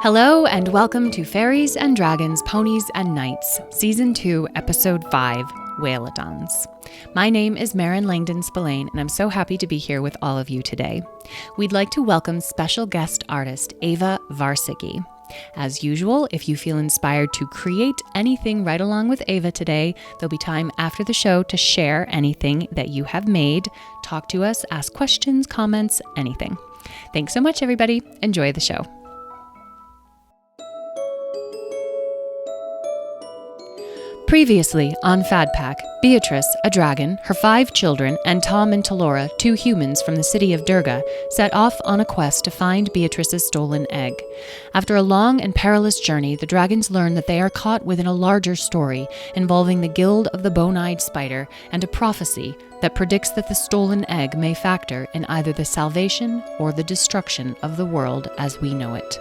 Hello and welcome to Fairies and Dragons, Ponies and Knights, Season 2, Episode 5, Whaleadons. My name is Marin Langdon Spillane, and I'm so happy to be here with all of you today. We'd like to welcome special guest artist Ava Varszegi. As usual, if you feel inspired to create anything right along with Ava today, there'll be time after the show to share anything that you have made, talk to us, ask questions, comments, anything. Thanks so much, everybody. Enjoy the show. Previously on Fadpack, Beatrice, a dragon, her 5 children, and Tom and Talora, 2 humans from the city of Durga, set off on a quest to find Beatrice's stolen egg. After a long and perilous journey, the dragons learn that they are caught within a larger story involving the Guild of the Bone-Eyed Spider and a prophecy that predicts that the stolen egg may factor in either the salvation or the destruction of the world as we know it.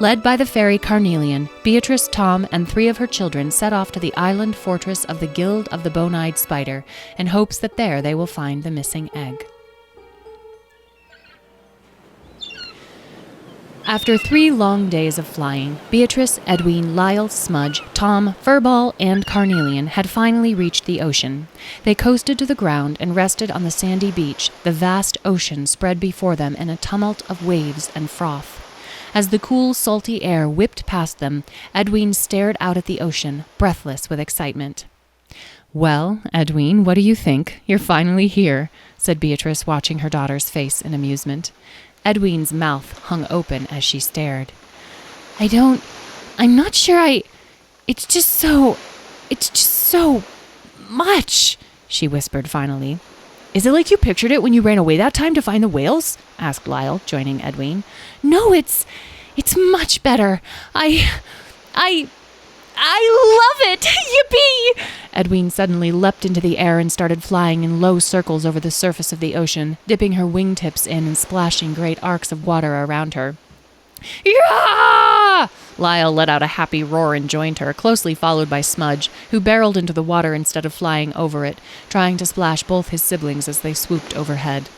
Led by the fairy Carnelian, Beatrice, Tom, and 3 of her children set off to the island fortress of the Guild of the Bone-Eyed Spider in hopes that there they will find the missing egg. After 3 long days of flying, Beatrice, Edwin, Lyle, Smudge, Tom, Furball, and Carnelian had finally reached the ocean. They coasted to the ground and rested on the sandy beach, the vast ocean spread before them in a tumult of waves and froth. As the cool, salty air whipped past them, Edwin stared out at the ocean, breathless with excitement. "Well, Edwin, what do you think? You're finally here," said Beatrice, watching her daughter's face in amusement. Edwin's mouth hung open as she stared. I'm not sure it's just so much, she whispered finally. "Is it like you pictured it when you ran away that time to find the whales?" asked Lyle, joining Edwin. "No, it's much better. I love it! Yippee!" Edwin suddenly leapt into the air and started flying in low circles over the surface of the ocean, dipping her wingtips in and splashing great arcs of water around her. "Yeah!" Lyle let out a happy roar and joined her, closely followed by Smudge, who barreled into the water instead of flying over it, trying to splash both his siblings as they swooped overhead.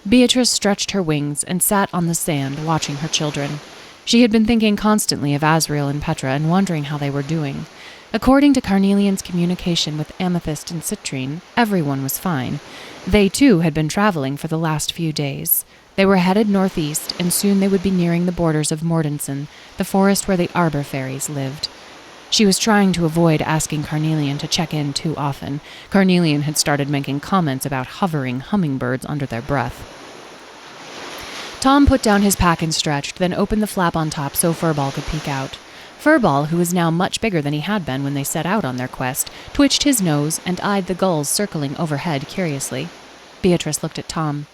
Beatrice stretched her wings and sat on the sand, watching her children. She had been thinking constantly of Azrael and Petra and wondering how they were doing. According to Carnelian's communication with Amethyst and Citrine, everyone was fine. They, too, had been traveling for the last few days. They were headed northeast, and soon they would be nearing the borders of Mordenson, the forest where the arbor fairies lived. She was trying to avoid asking Carnelian to check in too often. Carnelian had started making comments about hovering hummingbirds under their breath. Tom put down his pack and stretched, then opened the flap on top so Furball could peek out. Furball, who was now much bigger than he had been when they set out on their quest, twitched his nose and eyed the gulls circling overhead curiously. Beatrice looked at Tom.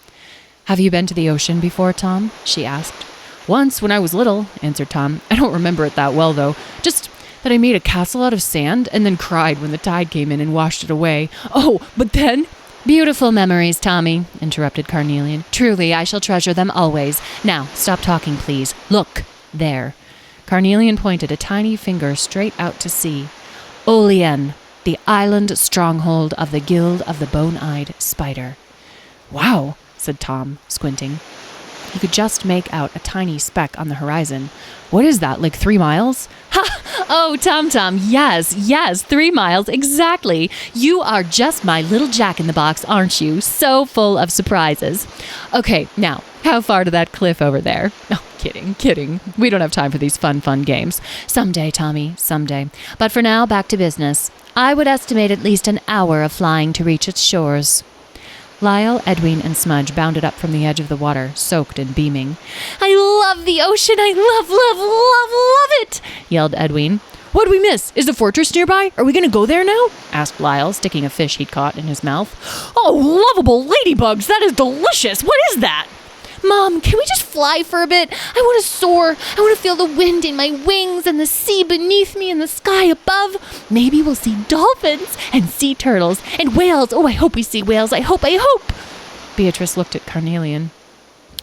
"Have you been to the ocean before, Tom?" she asked. "Once, when I was little," answered Tom. "I don't remember it that well, though. Just that I made a castle out of sand and then cried when the tide came in and washed it away. Oh, but then—" "Beautiful memories, Tommy," interrupted Carnelian. "Truly, I shall treasure them always. Now, stop talking, please. Look, there." Carnelian pointed a tiny finger straight out to sea. "Olien, the island stronghold of the Guild of the Bone-Eyed Spider." "Wow," said Tom, squinting. He could just make out a tiny speck on the horizon. "What is that, like 3 miles? "Ha! Oh, Tom, yes, 3 miles, exactly. You are just my little jack-in-the-box, aren't you? So full of surprises. Okay, now, how far to that cliff over there?" "Oh, kidding. We don't have time for these fun games. Someday, Tommy, someday. But for now, back to business. I would estimate at least an hour of flying to reach its shores." Lyle, Edwin, and Smudge bounded up from the edge of the water, soaked and beaming. "I love the ocean! I love it!" yelled Edwin. "What'd we miss? Is the fortress nearby? Are we going to go there now?" asked Lyle, sticking a fish he'd caught in his mouth. "Oh, lovable ladybugs! That is delicious! What is that?" "Mom, can we just fly for a bit? I want to soar. I want to feel the wind in my wings and the sea beneath me and the sky above. Maybe we'll see dolphins and sea turtles and whales. Oh, I hope we see whales. I hope. Beatrice looked at Carnelian.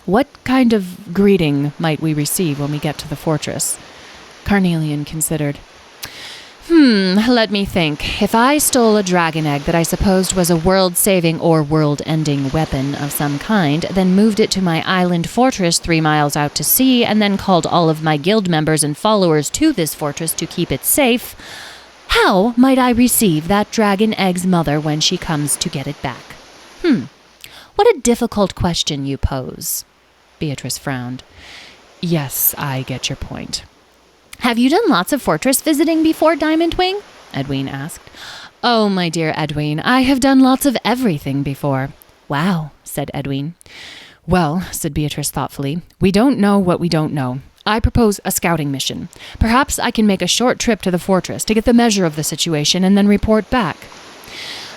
"What kind of greeting might we receive when we get to the fortress?" Carnelian considered. Let me think. If I stole a dragon egg that I supposed was a world-saving or world-ending weapon of some kind, then moved it to my island fortress 3 miles out to sea, and then called all of my guild members and followers to this fortress to keep it safe, how might I receive that dragon egg's mother when she comes to get it back? What a difficult question you pose. Beatrice frowned. Yes, I get your point. Have you done lots of fortress visiting before, Diamond Wing? Edwene asked. Oh, my dear Edwene, I have done lots of everything before. Wow, said Edwene. Well, said Beatrice thoughtfully, we don't know what we don't know. I propose a scouting mission. Perhaps I can make a short trip to the fortress to get the measure of the situation and then report back.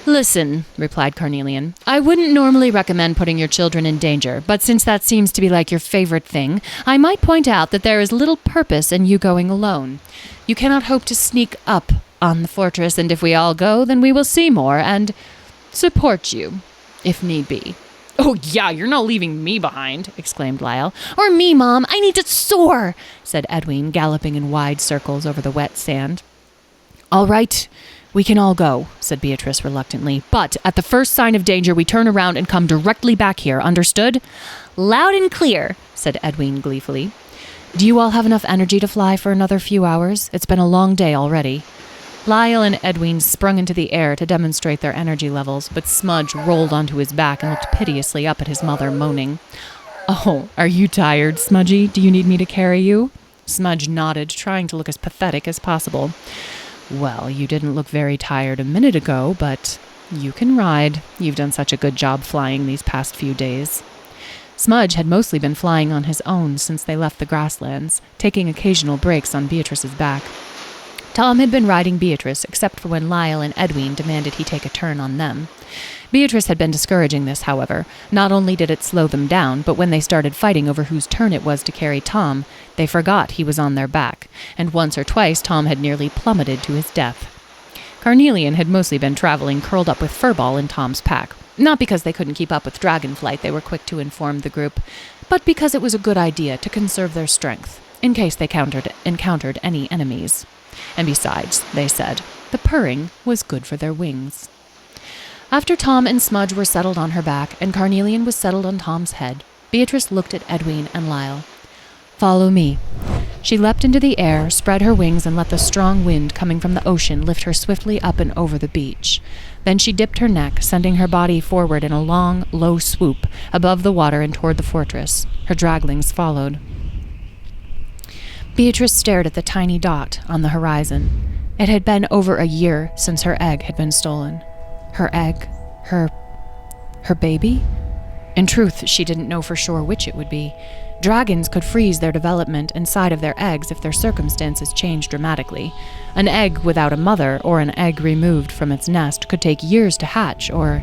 Listen, replied Carnelian, I wouldn't normally recommend putting your children in danger, but since that seems to be like your favorite thing, I might point out that there is little purpose in you going alone. You cannot hope to sneak up on the fortress, and if we all go, then we will see more and support you, if need be. Oh, yeah, you're not leaving me behind, exclaimed Lyle. Or me, Mom. I need to soar, said Edwene, galloping in wide circles over the wet sand. All right, we can all go, said Beatrice reluctantly. But at the first sign of danger, we turn around and come directly back here, understood? Loud and clear, said Edwene gleefully. Do you all have enough energy to fly for another few hours? It's been a long day already. Lyle and Edwene sprung into the air to demonstrate their energy levels, but Smudge rolled onto his back and looked piteously up at his mother, moaning. Oh, are you tired, Smudgy? Do you need me to carry you? Smudge nodded, trying to look as pathetic as possible. Well, you didn't look very tired a minute ago, but you can ride. You've done such a good job flying these past few days. Smudge had mostly been flying on his own since they left the grasslands, taking occasional breaks on Beatrice's back. Tom had been riding Beatrice, except for when Lyle and Edwene demanded he take a turn on them. Beatrice had been discouraging this, however. Not only did it slow them down, but when they started fighting over whose turn it was to carry Tom, they forgot he was on their back, and once or twice Tom had nearly plummeted to his death. Carnelian had mostly been traveling curled up with Furball in Tom's pack. Not because they couldn't keep up with Dragonflight, they were quick to inform the group, but because it was a good idea to conserve their strength, in case they encountered any enemies. And besides, they said, the purring was good for their wings. After Tom and Smudge were settled on her back and Carnelian was settled on Tom's head, Beatrice looked at Edwene and Lyle. Follow me. She leapt into the air, spread her wings, and let the strong wind coming from the ocean lift her swiftly up and over the beach. Then she dipped her neck, sending her body forward in a long, low swoop above the water and toward the fortress. Her draglings followed. Beatrice stared at the tiny dot on the horizon. It had been over a year since her egg had been stolen. Her egg? Her baby? In truth, she didn't know for sure which it would be. Dragons could freeze their development inside of their eggs if their circumstances changed dramatically. An egg without a mother or an egg removed from its nest could take years to hatch, or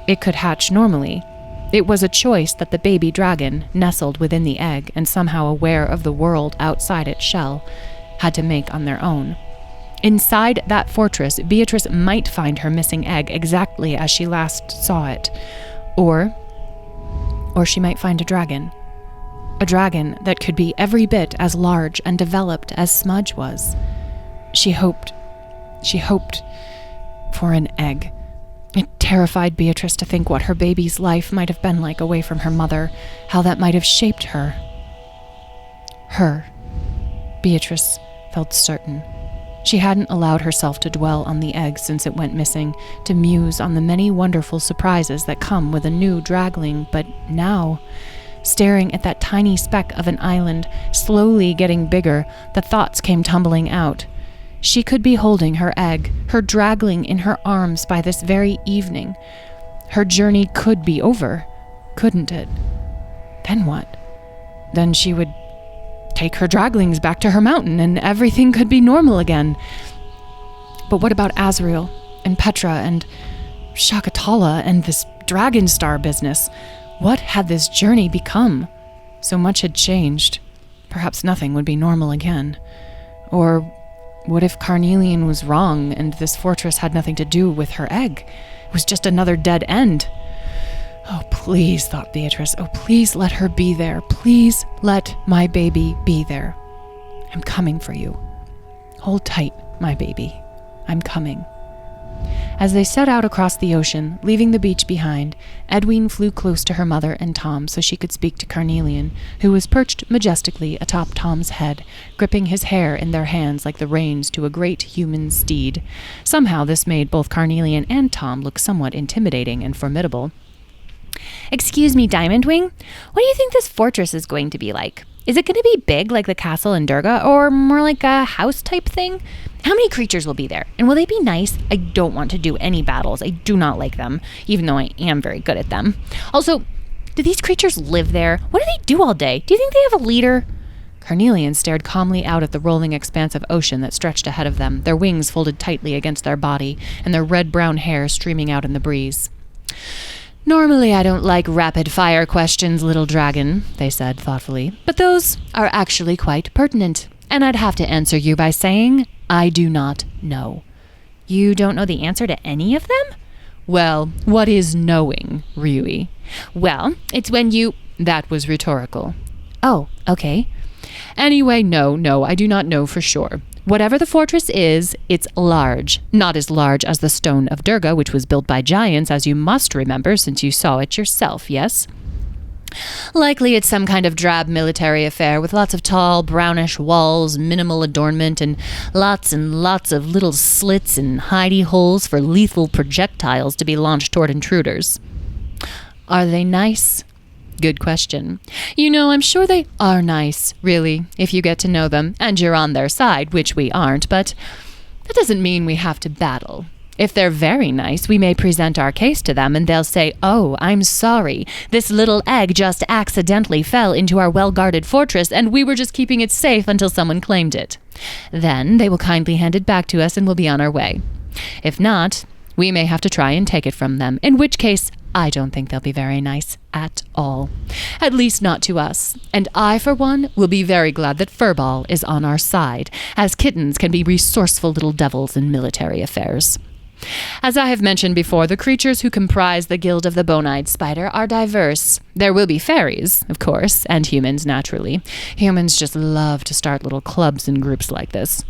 it could hatch normally. It was a choice that the baby dragon, nestled within the egg and somehow aware of the world outside its shell, had to make on their own. Inside that fortress, Beatrice might find her missing egg exactly as she last saw it. Or she might find a dragon. A dragon that could be every bit as large and developed as Smudge was. She hoped for an egg. It terrified Beatrice to think what her baby's life might have been like away from her mother, how that might have shaped her. Beatrice felt certain. She hadn't allowed herself to dwell on the egg since it went missing, to muse on the many wonderful surprises that come with a new dragling, but now, staring at that tiny speck of an island, slowly getting bigger, the thoughts came tumbling out. She could be holding her egg, her dragling in her arms by this very evening. Her journey could be over, couldn't it? Then what? Then she would take her draglings back to her mountain and everything could be normal again. But what about Azrael and Petra and Shakatala and this Dragon Star business? What had this journey become? So much had changed. Perhaps nothing would be normal again. Or what if Carnelian was wrong and this fortress had nothing to do with her egg? It was just another dead end. Oh, please, thought Beatrice. Oh, please let her be there. Please let my baby be there. I'm coming for you. Hold tight, my baby. I'm coming." As they set out across the ocean, leaving the beach behind, Edwin flew close to her mother and Tom so she could speak to Carnelian, who was perched majestically atop Tom's head, gripping his hair in their hands like the reins to a great human steed. Somehow this made both Carnelian and Tom look somewhat intimidating and formidable. "Excuse me, Diamond Wing, what do you think this fortress is going to be like? Is it going to be big like the castle in Durga, or more like a house type thing? How many creatures will be there? And will they be nice? I don't want to do any battles. I do not like them, even though I am very good at them. Also, do these creatures live there? What do they do all day? Do you think they have a leader?" Carnelian stared calmly out at the rolling expanse of ocean that stretched ahead of them, their wings folded tightly against their body, and their red-brown hair streaming out in the breeze. "Normally I don't like rapid-fire questions, little dragon," they said thoughtfully, "but those are actually quite pertinent, and I'd have to answer you by saying I do not know." "You don't know the answer to any of them?" "Well, what is knowing, Ryui?" "Well, it's when you—" That was rhetorical. "Oh, okay." "Anyway, no, I do not know for sure. Whatever the fortress is, it's large. Not as large as the stone of Durga, which was built by giants, as you must remember since you saw it yourself, yes? Likely it's some kind of drab military affair with lots of tall, brownish walls, minimal adornment, and lots of little slits and hidey holes for lethal projectiles to be launched toward intruders." "Are they nice?" "Good question. You know, I'm sure they are nice, really, if you get to know them, and you're on their side, which we aren't, but that doesn't mean we have to battle. If they're very nice, we may present our case to them, and they'll say, 'Oh, I'm sorry. This little egg just accidentally fell into our well-guarded fortress, and we were just keeping it safe until someone claimed it.' Then they will kindly hand it back to us, and we'll be on our way. If not, we may have to try and take it from them, in which case I don't think they'll be very nice at all. At least not to us. And I, for one, will be very glad that Furball is on our side, as kittens can be resourceful little devils in military affairs. As I have mentioned before, the creatures who comprise the Guild of the Bone-Eyed Spider are diverse. There will be fairies, of course, and humans, naturally. Humans just love to start little clubs and groups like this.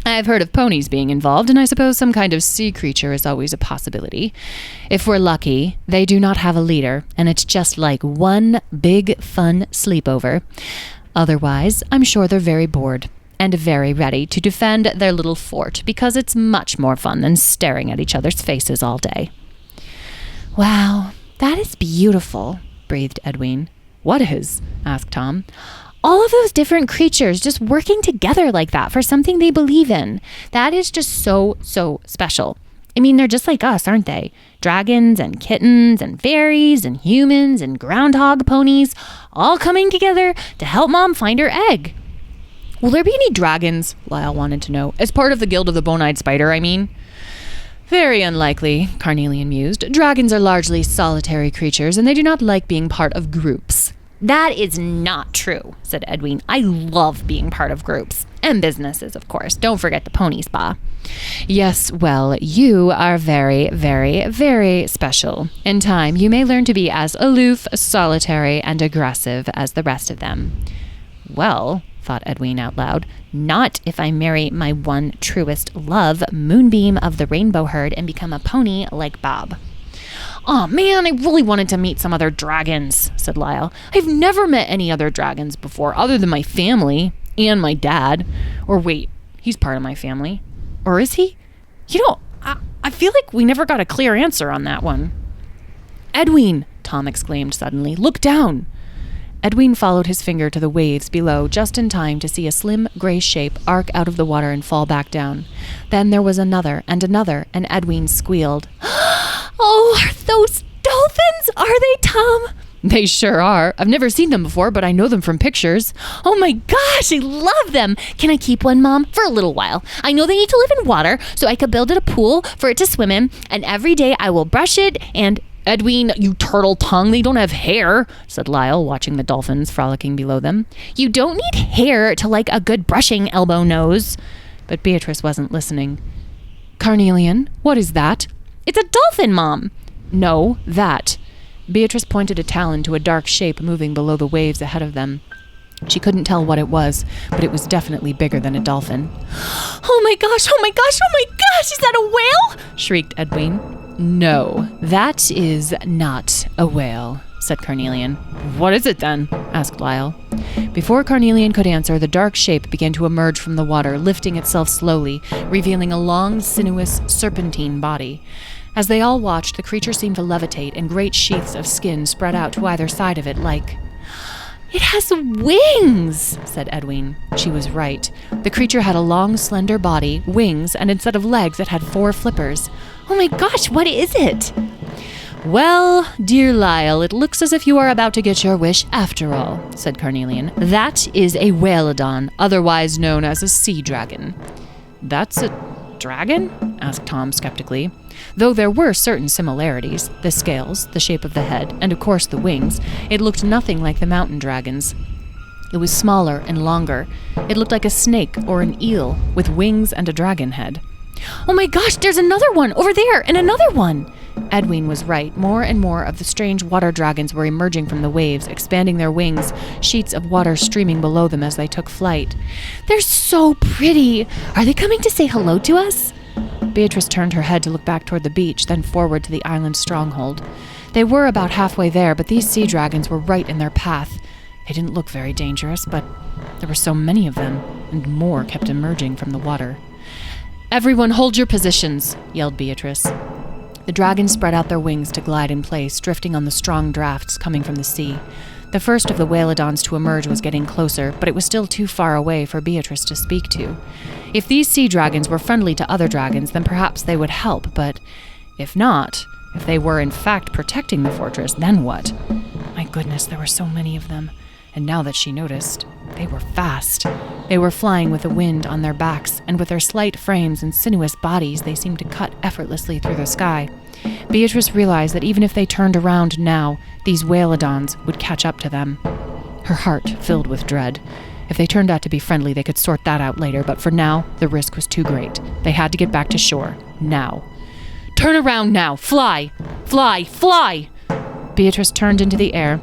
I've heard of ponies being involved, and I suppose some kind of sea creature is always a possibility. If we're lucky, they do not have a leader, and it's just like one big, fun sleepover. Otherwise, I'm sure they're very bored, and very ready to defend their little fort, because it's much more fun than staring at each other's faces all day." "Wow, that is beautiful," breathed Edwin. "What is?" asked Tom. "All of those different creatures just working together like that for something they believe in. That is just so special. I mean, they're just like us, aren't they? Dragons and kittens and fairies and humans and groundhog ponies, all coming together to help Mom find her egg." "Will there be any dragons?" Lyle wanted to know. "As part of the Guild of the Bone-Eyed Spider, I mean?" "Very unlikely," Carnelian mused. "Dragons are largely solitary creatures, and they do not like being part of groups." "That is not true," said Edwin. "I love being part of groups. And businesses, of course. Don't forget the pony spa." "Yes, well, you are very, very, very special. In time, you may learn to be as aloof, solitary, and aggressive as the rest of them." "Well," thought Edwin out loud, "not if I marry my one truest love, Moonbeam of the Rainbow Herd, and become a pony like Bob." "Aw, man, I really wanted to meet some other dragons," said Lyle. "I've never met any other dragons before, other than my family and my dad. Or wait, he's part of my family. Or is he? You know, I feel like we never got a clear answer on that one." "Edwin," Tom exclaimed suddenly, "look down." Edwin followed his finger to the waves below just in time to see a slim gray shape arc out of the water and fall back down. Then there was another, and Edwin squealed. "Oh, are those dolphins? Are they, Tom?" "They sure are. I've never seen them before, but I know them from pictures." "Oh my gosh, I love them. Can I keep one, Mom? For a little while. I know they need to live in water, so I could build it a pool for it to swim in, and every day I will brush it and—" "Edwin, you turtle tongue, they don't have hair," said Lyle, watching the dolphins frolicking below them. "You don't need hair to like a good brushing, elbow nose." But Beatrice wasn't listening. "Carnelian, what is that?" "It's a dolphin, Mom." "No, that." Beatrice pointed a talon to a dark shape moving below the waves ahead of them. She couldn't tell what it was, but it was definitely bigger than a dolphin. Oh my gosh, oh my gosh, oh my gosh, is that a whale? Shrieked Edwin. No, that is not a whale, said Carnelian. What is it then? Asked Lyle. Before Carnelian could answer, the dark shape began to emerge from the water, lifting itself slowly, revealing a long, sinuous, serpentine body. As they all watched, the creature seemed to levitate, and great sheaths of skin spread out to either side of it like... It has wings, said Edwin. She was right. The creature had a long, slender body, wings, and instead of legs, it had 4 flippers. Oh my gosh, what is it? Well, dear Lyle, it looks as if you are about to get your wish after all, said Carnelian. That is a Whaleadon, otherwise known as a sea dragon. That's a dragon? Asked Tom skeptically. Though there were certain similarities, the scales, the shape of the head, and of course the wings, it looked nothing like the mountain dragons. It was smaller and longer. It looked like a snake or an eel with wings and a dragon head. Oh my gosh, there's another one over there, and another one. Edwin was right. More and more of the strange water dragons were emerging from the waves, expanding their wings, sheets of water streaming below them as they took flight. They're so pretty. Are they coming to say hello to us? Beatrice turned her head to look back toward the beach, then forward to the island's stronghold. They were about halfway there, but these sea dragons were right in their path. They didn't look very dangerous, but there were so many of them, and more kept emerging from the water. "Everyone hold your positions," yelled Beatrice. The dragons spread out their wings to glide in place, drifting on the strong drafts coming from the sea. The first of the Whaleadons to emerge was getting closer, but it was still too far away for Beatrice to speak to. If these sea dragons were friendly to other dragons, then perhaps they would help, but if not, if they were in fact protecting the fortress, then what? My goodness, there were so many of them. And now that she noticed, they were fast. They were flying with the wind on their backs, and with their slight frames and sinuous bodies, they seemed to cut effortlessly through the sky. Beatrice realized that even if they turned around now, these Whaleadons would catch up to them. Her heart filled with dread. If they turned out to be friendly, they could sort that out later, but for now, the risk was too great. They had to get back to shore. Now. "Turn around now! Fly! Fly! Fly!" Beatrice turned into the air,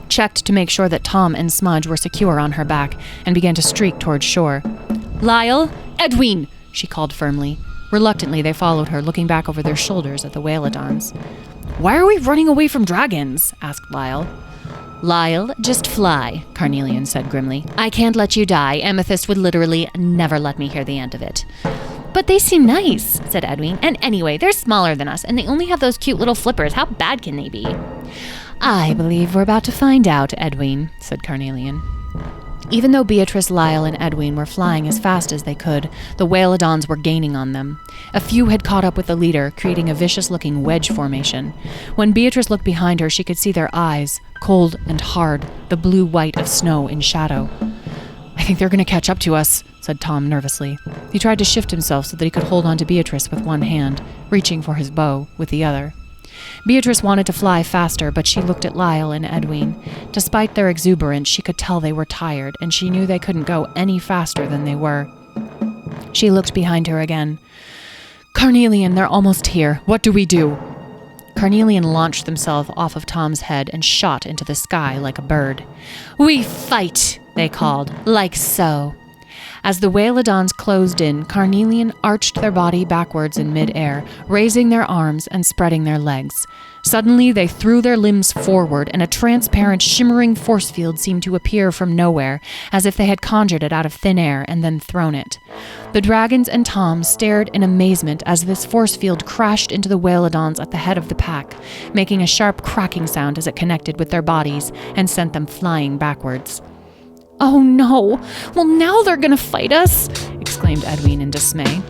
checked to make sure that Tom and Smudge were secure on her back, and began to streak toward shore. "Lyle! Edwin!" she called firmly. Reluctantly, they followed her, looking back over their shoulders at the Whaleadons. "Why are we running away from dragons?" asked Lyle. "Lyle, just fly," Carnelian said grimly. "I can't let you die. Amethyst would literally never let me hear the end of it." "But they seem nice," said Edwin. "And anyway, they're smaller than us, and they only have those cute little flippers. How bad can they be?" "I believe we're about to find out, Edwin," said Carnelian. Even though Beatrice, Lyle, and Edwin were flying as fast as they could, the Whaleadons were gaining on them. A few had caught up with the leader, creating a vicious-looking wedge formation. When Beatrice looked behind her, she could see their eyes, cold and hard, the blue-white of snow in shadow. "I think they're going to catch up to us," said Tom nervously. He tried to shift himself so that he could hold on to Beatrice with one hand, reaching for his bow with the other. Beatrice wanted to fly faster, but she looked at Lyle and Edwin. Despite their exuberance, she could tell they were tired, and she knew they couldn't go any faster than they were. She looked behind her again. "Carnelian, they're almost here. What do we do?" Carnelian launched himself off of Tom's head and shot into the sky like a bird. "We fight!" they called, "like so." As the Whaleadons closed in, Carnelian arched their body backwards in mid-air, raising their arms and spreading their legs. Suddenly, they threw their limbs forward, and a transparent, shimmering force field seemed to appear from nowhere, as if they had conjured it out of thin air and then thrown it. The dragons and Tom stared in amazement as this force field crashed into the Whaleadons at the head of the pack, making a sharp cracking sound as it connected with their bodies and sent them flying backwards. "Oh no! Well, now they're gonna fight us!" exclaimed Edwin in dismay.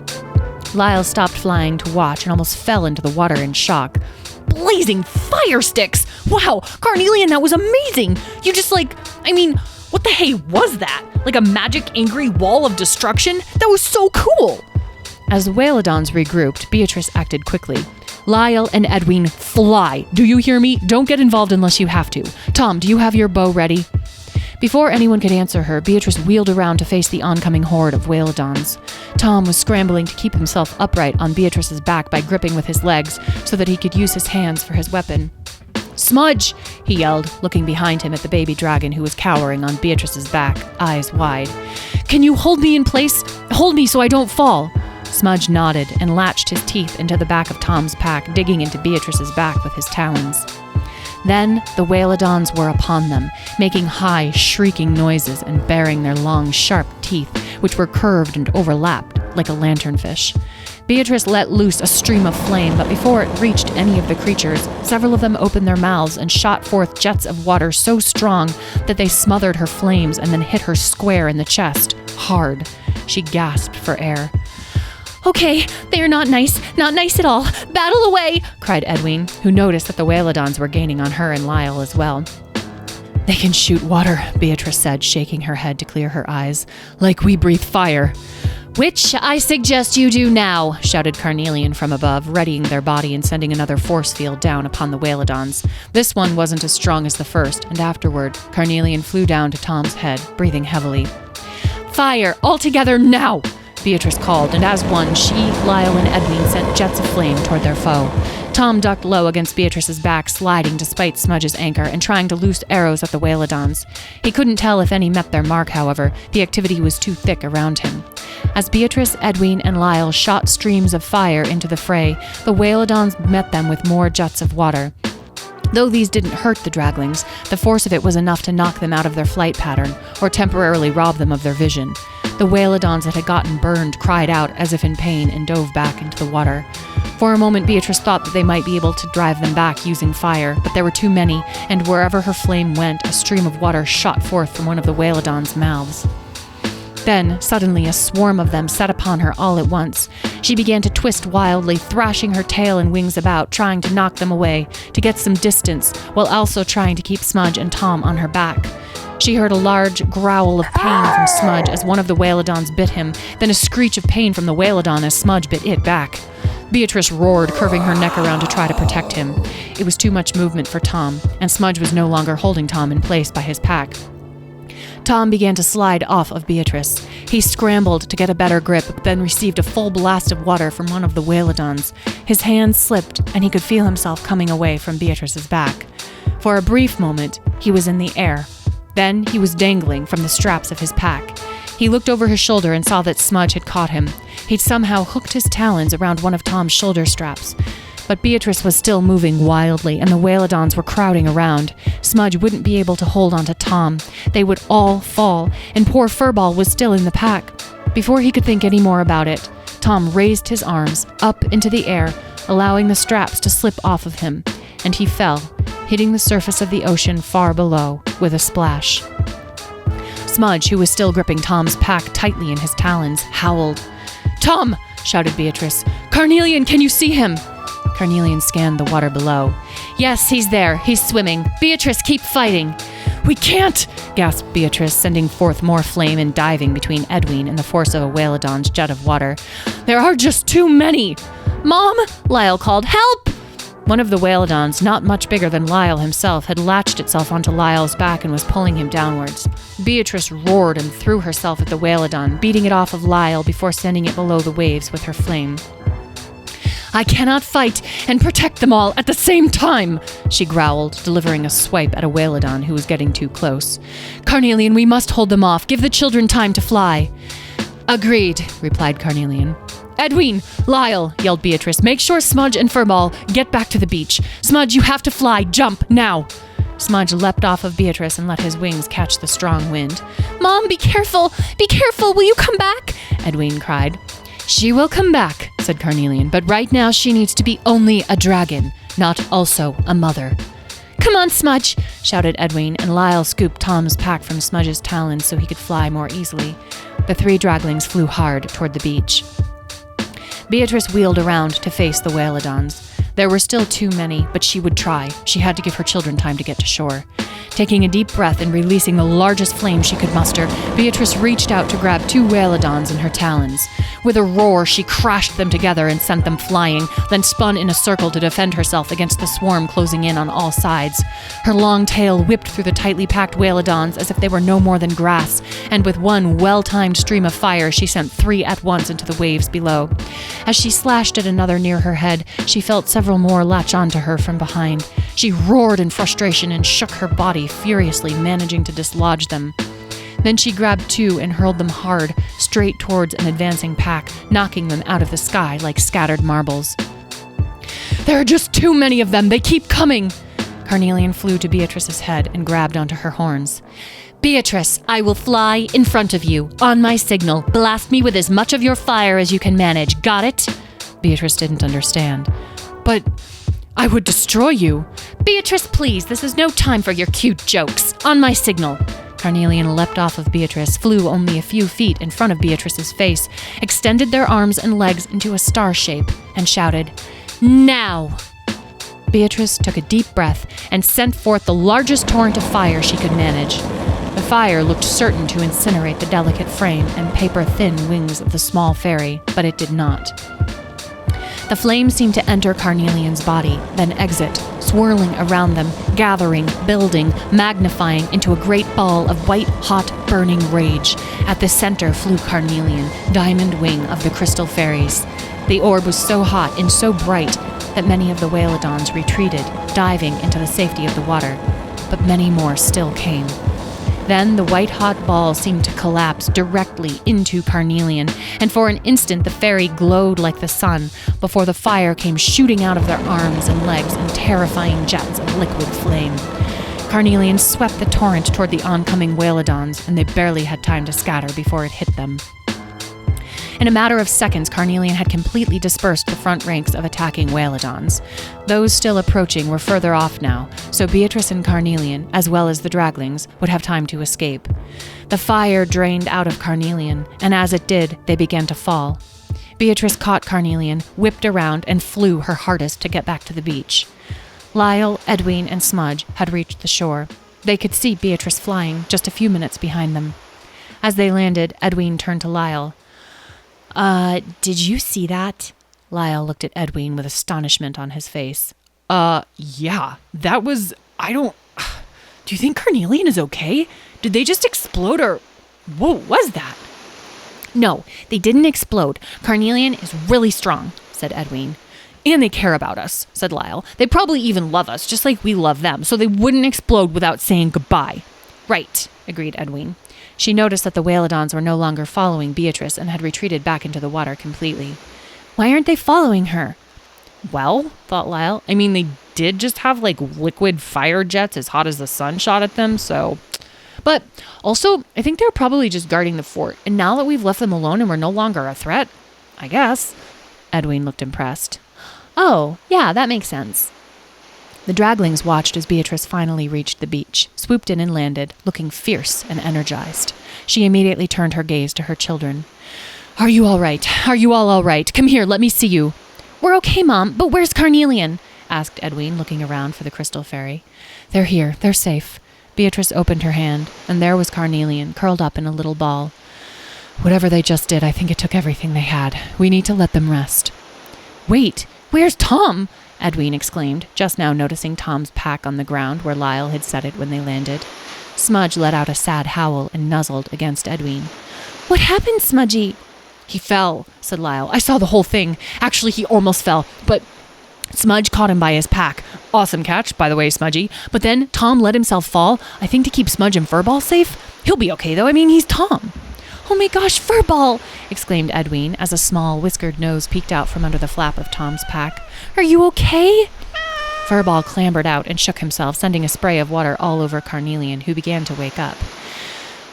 Lyle stopped flying to watch and almost fell into the water in shock. "Blazing fire sticks! Wow, Carnelian, that was amazing! You just what the hey was that? Like a magic angry wall of destruction? That was so cool!" As the Whaleadons regrouped, Beatrice acted quickly. "Lyle and Edwin, fly! Do you hear me? Don't get involved unless you have to. Tom, do you have your bow ready?" Before anyone could answer her, Beatrice wheeled around to face the oncoming horde of Whaleadons. Tom was scrambling to keep himself upright on Beatrice's back by gripping with his legs so that he could use his hands for his weapon. "Smudge!" he yelled, looking behind him at the baby dragon who was cowering on Beatrice's back, eyes wide. "Can you hold me in place? Hold me so I don't fall." Smudge nodded and latched his teeth into the back of Tom's pack, digging into Beatrice's back with his talons. Then the Whaleadons were upon them, making high, shrieking noises and baring their long, sharp teeth, which were curved and overlapped like a lanternfish. Beatrice let loose a stream of flame, but before it reached any of the creatures, several of them opened their mouths and shot forth jets of water so strong that they smothered her flames and then hit her square in the chest, hard. She gasped for air. "Okay, they are not nice at all. Battle away!" cried Edwin, who noticed that the Whaleadons were gaining on her and Lyle as well. "They can shoot water," Beatrice said, shaking her head to clear her eyes, "like we breathe fire." "Which I suggest you do now," shouted Carnelian from above, readying their body and sending another force field down upon the Whaleadons. This one wasn't as strong as the first, and afterward, Carnelian flew down to Tom's head, breathing heavily. "Fire, all together now!" Beatrice called, and as one, she, Lyle, and Edwin sent jets of flame toward their foe. Tom ducked low against Beatrice's back, sliding despite Smudge's anchor and trying to loose arrows at the Whaleadons. He couldn't tell if any met their mark, however. The activity was too thick around him. As Beatrice, Edwin, and Lyle shot streams of fire into the fray, the Whaleadons met them with more jets of water. Though these didn't hurt the draglings, the force of it was enough to knock them out of their flight pattern, or temporarily rob them of their vision. The Whaleadons that had gotten burned cried out as if in pain and dove back into the water. For a moment, Beatrice thought that they might be able to drive them back using fire, but there were too many, and wherever her flame went, a stream of water shot forth from one of the Whaleadons' mouths. Then, suddenly, a swarm of them set upon her all at once. She began to twist wildly, thrashing her tail and wings about, trying to knock them away, to get some distance, while also trying to keep Smudge and Tom on her back. She heard a large growl of pain from Smudge as one of the Whaleadons bit him, then a screech of pain from the Whaleadon as Smudge bit it back. Beatrice roared, curving her neck around to try to protect him. It was too much movement for Tom, and Smudge was no longer holding Tom in place by his pack. Tom began to slide off of Beatrice. He scrambled to get a better grip, but then received a full blast of water from one of the Whaleadons. His hand slipped, and he could feel himself coming away from Beatrice's back. For a brief moment, he was in the air. Then he was dangling from the straps of his pack. He looked over his shoulder and saw that Smudge had caught him. He'd somehow hooked his talons around one of Tom's shoulder straps. But Beatrice was still moving wildly, and the Whaleadons were crowding around. Smudge wouldn't be able to hold on to Tom. They would all fall, and poor Furball was still in the pack. Before he could think any more about it, Tom raised his arms up into the air, allowing the straps to slip off of him, and he fell, hitting the surface of the ocean far below with a splash. Smudge, who was still gripping Tom's pack tightly in his talons, howled. "Tom!" shouted Beatrice. "Carnelian, can you see him?" Carnelian scanned the water below. "Yes, he's there. He's swimming. Beatrice, keep fighting." "We can't!" gasped Beatrice, sending forth more flame and diving between Edwin and the force of a Whaleadon's jet of water. "There are just too many!" "Mom!" Lyle called. "Help!" One of the Whaleadons, not much bigger than Lyle himself, had latched itself onto Lyle's back and was pulling him downwards. Beatrice roared and threw herself at the Whaleadon, beating it off of Lyle before sending it below the waves with her flame. "I cannot fight and protect them all at the same time," she growled, delivering a swipe at a Whaleadon who was getting too close. "Carnelian, we must hold them off. Give the children time to fly." "Agreed," replied Carnelian. "Edwin! Lyle!" yelled Beatrice. "Make sure Smudge and Furball get back to the beach. Smudge, you have to fly. Jump, now!" Smudge leapt off of Beatrice and let his wings catch the strong wind. "Mom, be careful! Be careful! Will you come back?" Edwin cried. "She will come back," said Carnelian, "but right now she needs to be only a dragon, not also a mother." "Come on, Smudge!" shouted Edwin, and Lyle scooped Tom's pack from Smudge's talons so he could fly more easily. The three draglings flew hard toward the beach. Beatrice wheeled around to face the Whaleadons. There were still too many, but she would try. She had to give her children time to get to shore. Taking a deep breath and releasing the largest flame she could muster, Beatrice reached out to grab two Whaleadons in her talons. With a roar, she crashed them together and sent them flying, then spun in a circle to defend herself against the swarm closing in on all sides. Her long tail whipped through the tightly packed Whaleadons as if they were no more than grass, and with one well-timed stream of fire, she sent three at once into the waves below. As she slashed at another near her head, she felt several more latch onto her from behind. She roared in frustration and shook her body furiously, managing to dislodge them. Then she grabbed two and hurled them hard, straight towards an advancing pack, knocking them out of the sky like scattered marbles. There are just too many of them. They keep coming. Carnelian flew to Beatrice's head and grabbed onto her horns. Beatrice, I will fly in front of you. On my signal, blast me with as much of your fire as you can manage. Got it? Beatrice didn't understand. But I would destroy you. Beatrice, please, this is no time for your cute jokes. On my signal. Carnelian leapt off of Beatrice, flew only a few feet in front of Beatrice's face, extended their arms and legs into a star shape, and shouted, Now! Beatrice took a deep breath and sent forth the largest torrent of fire she could manage. The fire looked certain to incinerate the delicate frame and paper-thin wings of the small fairy, but it did not. The flame seemed to enter Carnelian's body, then exit, swirling around them, gathering, building, magnifying into a great ball of white-hot, burning rage. At the center flew Carnelian, diamond wing of the crystal fairies. The orb was so hot and so bright that many of the Whaleadons retreated, diving into the safety of the water, but many more still came. Then the white-hot ball seemed to collapse directly into Carnelian, and for an instant the fairy glowed like the sun, before the fire came shooting out of their arms and legs in terrifying jets of liquid flame. Carnelian swept the torrent toward the oncoming Whaleadons, and they barely had time to scatter before it hit them. In a matter of seconds, Carnelian had completely dispersed the front ranks of attacking Whaleadons. Those still approaching were further off now, so Beatrice and Carnelian, as well as the draglings, would have time to escape. The fire drained out of Carnelian, and as it did, they began to fall. Beatrice caught Carnelian, whipped around, and flew her hardest to get back to the beach. Lyle, Edwin, and Smudge had reached the shore. They could see Beatrice flying, just a few minutes behind them. As they landed, Edwin turned to Lyle. Did you see that? Lyle looked at Edwin with astonishment on his face. Yeah, that was... Do you think Carnelian is okay? Did they just explode or... What was that? No, they didn't explode. Carnelian is really strong, said Edwin. And they care about us, said Lyle. They probably even love us, just like we love them, so they wouldn't explode without saying goodbye. Right, agreed Edwin. She noticed that the Whaleadons were no longer following Beatrice and had retreated back into the water completely. Why aren't they following her? Well, thought Lyle, I mean, they did just have, liquid fire jets as hot as the sun shot at them, so... But also, I think they're probably just guarding the fort, and now that we've left them alone and we're no longer a threat, I guess. Edwin looked impressed. Oh, yeah, that makes sense. The draglings watched as Beatrice finally reached the beach, swooped in and landed, looking fierce and energized. She immediately turned her gaze to her children. Are you all right? Are you all right? Come here, let me see you. We're okay, Mom, but where's Carnelian? Asked Edwin, looking around for the crystal fairy. They're here. They're safe. Beatrice opened her hand, and there was Carnelian, curled up in a little ball. Whatever they just did, I think it took everything they had. We need to let them rest. Wait, where's Tom? Edwin exclaimed, just now noticing Tom's pack on the ground where Lyle had set it when they landed. Smudge let out a sad howl and nuzzled against Edwin. What happened, Smudgy? He fell, said Lyle. I saw the whole thing. Actually, he almost fell, but Smudge caught him by his pack. Awesome catch, by the way, Smudgy. But then Tom let himself fall, I think to keep Smudge and Furball safe. He'll be okay, though. I mean, he's Tom. Oh my gosh, Furball! Exclaimed Edwin as a small, whiskered nose peeked out from under the flap of Tom's pack. Are you okay? Furball clambered out and shook himself, sending a spray of water all over Carnelian, who began to wake up.